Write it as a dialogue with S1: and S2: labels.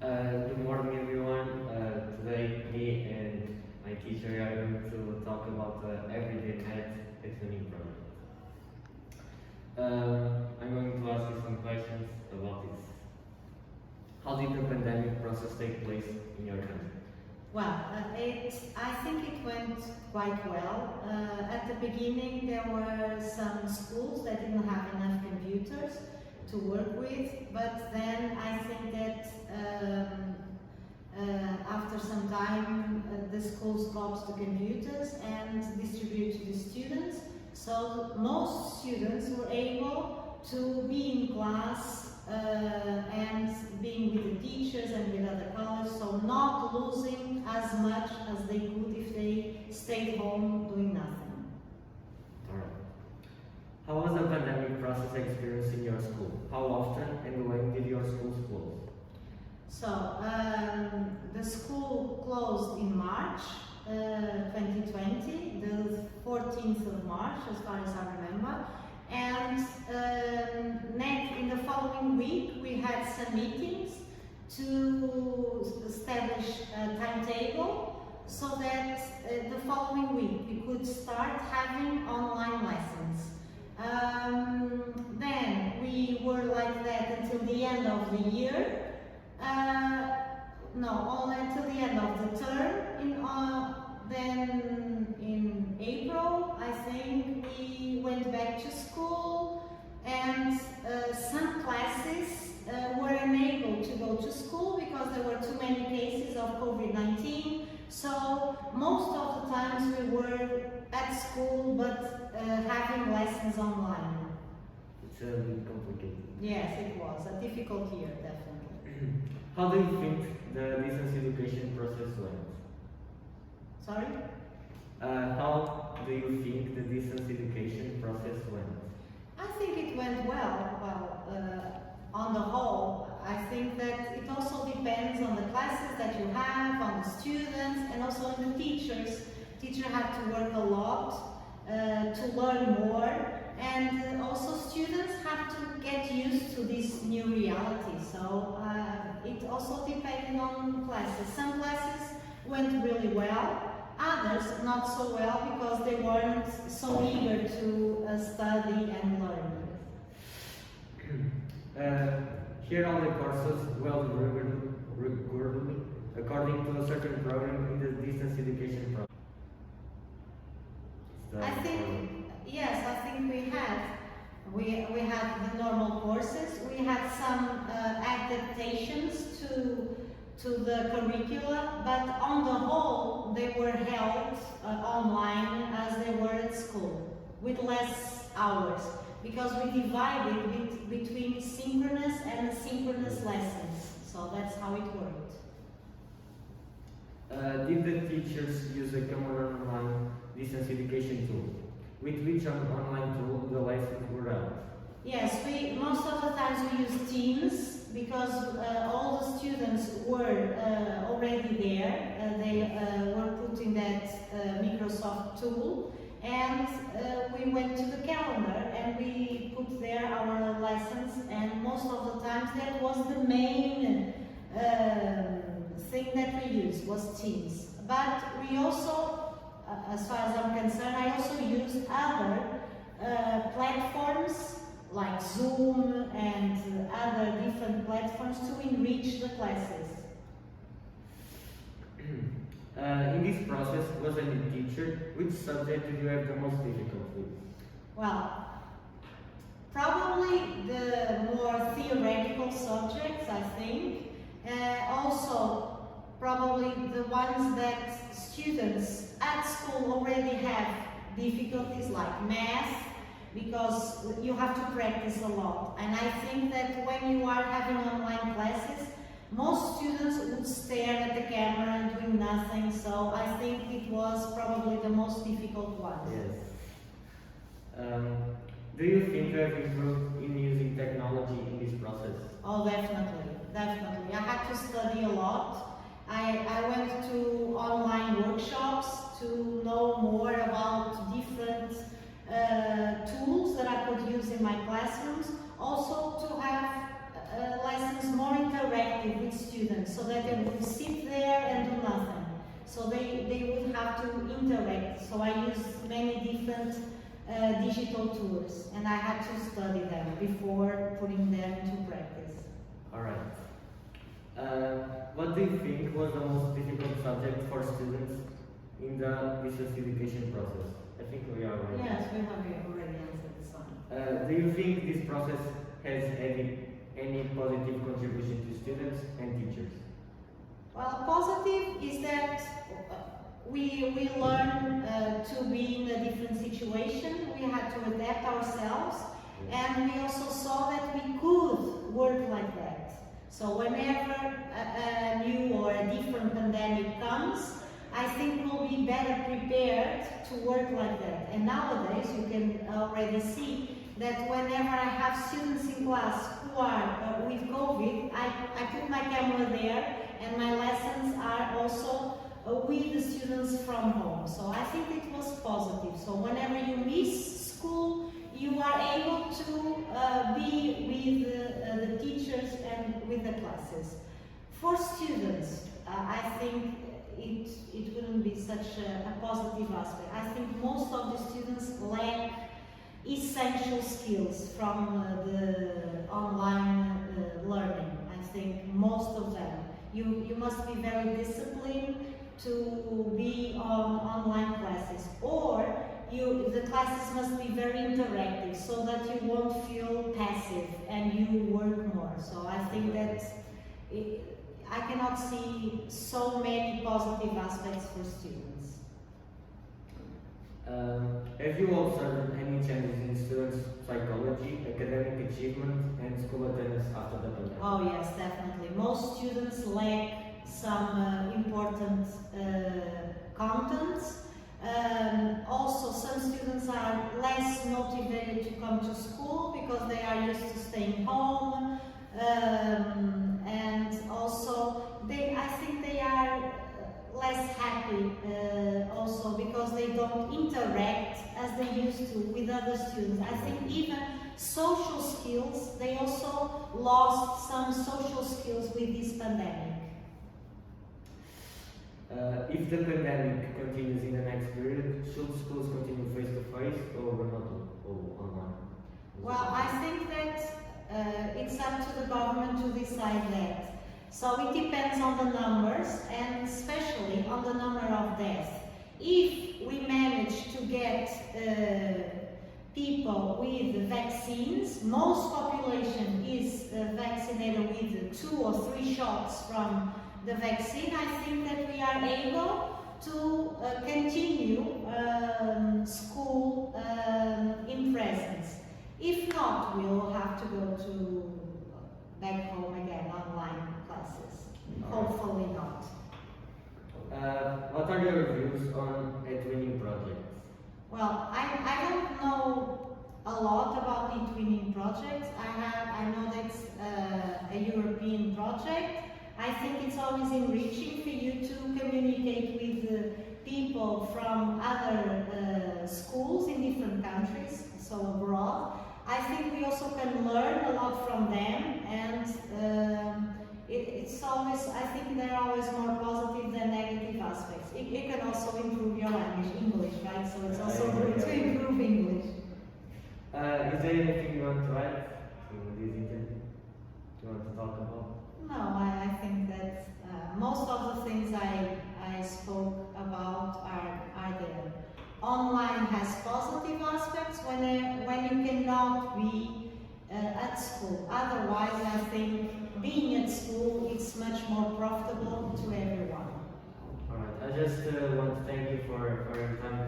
S1: Good morning, everyone. Today, me and my teacher are going to talk about the everyday math eTwinning project. I'm going to ask you some questions about this. How did the pandemic process take place in your country?
S2: Well, I think it went quite well. At the beginning, there were some schools that didn't have enough computers to work with, but then I think that after some time, the schools got the computers and distributed to the students. So most students were able to be in class and being with the teachers and with other colleagues, so not losing as much as they could if they stayed home doing nothing.
S1: Alright. How was the pandemic process experienced in your school? How often and when did your schools close?
S2: So, the school closed in March 2020, the 14th of March, as far as I remember. And in the following week, we had some meetings to establish a timetable so that the following week we could start having online lessons. Then we were like that until the end of the year. Only until the end of the term. Then in April, I think we went back to school, and some classes were unable to go to school because there were too many cases of COVID-19. So most of the times we were at school, but having lessons online.
S1: It's a bit complicated.
S2: Yes, it was a difficult year, definitely.
S1: How do you think the distance education process went?
S2: Sorry?
S1: How do you think the distance education process went?
S2: I think it went well. On the whole, I think that it also depends on the classes that you have, on the students, and also on the teachers. Teachers have to work a lot to learn more, and also students have to get used to this new reality. So it also depended on classes. Some classes went really well. Others not so well because they weren't so eager to study and learn.
S1: Here are the courses well regularly according to a certain program in the distance education program.
S2: Yes, I think we had. We had the normal courses. We had some adaptations to the curricula, but on the whole, they were held online as they were at school, with less hours, because we divided between synchronous and asynchronous lessons. So that's how it worked.
S1: Did the teachers use a common online distance education tool? With which online tool the lessons were held?
S2: Yes, most of the times we use Teams, because all the students were already there. They were put in that Microsoft tool, and we went to the calendar and we put there our lessons, and most of the times that was the main thing that we used was Teams. But we also, as far as I'm concerned, I also used other platforms like Zoom and other different platforms to enrich the classes.
S1: In this process, was a new teacher, which subject did you have the most difficulty with?
S2: Well, probably the more theoretical subjects, I think. Also, probably the ones that students at school already have difficulties, like math, because you have to practice a lot. And I think that when you are having online classes, most students would stare at the camera and doing nothing, so I think it was probably the most difficult one.
S1: Yes. Do you think you have improved in using technology in this process?
S2: Oh, definitely, definitely. I had to study a lot. I went to online workshops to know more about different tools that I could use in my classrooms, also to have lessons more interactive with students, so that they would sit there and do nothing. So they would have to interact. So I used many different digital tools, and I had to study them before putting them into practice.
S1: Alright. What do you think was the most difficult subject for students in the distance education process? I think we are already.
S2: Yes, we have already answered this one.
S1: Do you think this process has any positive contribution to students and teachers?
S2: Well, positive is that we learn to be in a different situation. We had to adapt ourselves, and we also saw that we could work like that. So whenever a new or a different pandemic comes, I think we'll be better prepared to work like that. And nowadays, you can already see that whenever I have students in class who are with COVID, I put my camera there, and my lessons are also with the students from home. So I think it was positive. So whenever you miss school, you are able to be with the teachers and with the classes. For students, I think it wouldn't be such a positive aspect. I think most of the students lack essential skills from the online learning. I think most of them. You must be very disciplined to be on online classes, or the classes must be very interactive so that you won't feel passive and you work more. So I think that I cannot see so many positive aspects for students.
S1: Have you observed any changes in students' psychology, academic achievement, and school attendance after the pandemic?
S2: Oh yes, definitely. Most students lack some important contents. Also, some students are less motivated to come to school because they are used to staying home, and also I think they are less happy also because they don't interact as they used to with other students. I think even social skills, they also lost some social skills with this pandemic.
S1: If the pandemic continues in the next period, should schools continue face-to-face or remote or online?
S2: Well, I think that it's up to the government to decide that. So it depends on the numbers, and especially on the number of deaths. If we manage to get people with vaccines, most population is vaccinated with 2 or 3 shots from the vaccine, I think that we are able to continue school in presence. If not, we will have to go to back home again, online classes. Hopefully not.
S1: What are your views on eTwinning projects?
S2: Well, I don't know a lot about the eTwinning project. I know that it's a European project. I think it's always enriching for you to communicate with people from other schools in different countries, so abroad. I think we also can learn a lot from them, and it's always, I think they're always more positive than negative aspects. It can also improve your language, English, right? So it's also good to improve English.
S1: Is there anything you want to add to this interview? Do you want to talk about?
S2: No, I think that most of the things I spoke about are there. Online has positive aspects when you cannot be at school. Otherwise, I think being at school is much more profitable to everyone.
S1: Alright, I just want to thank you for your time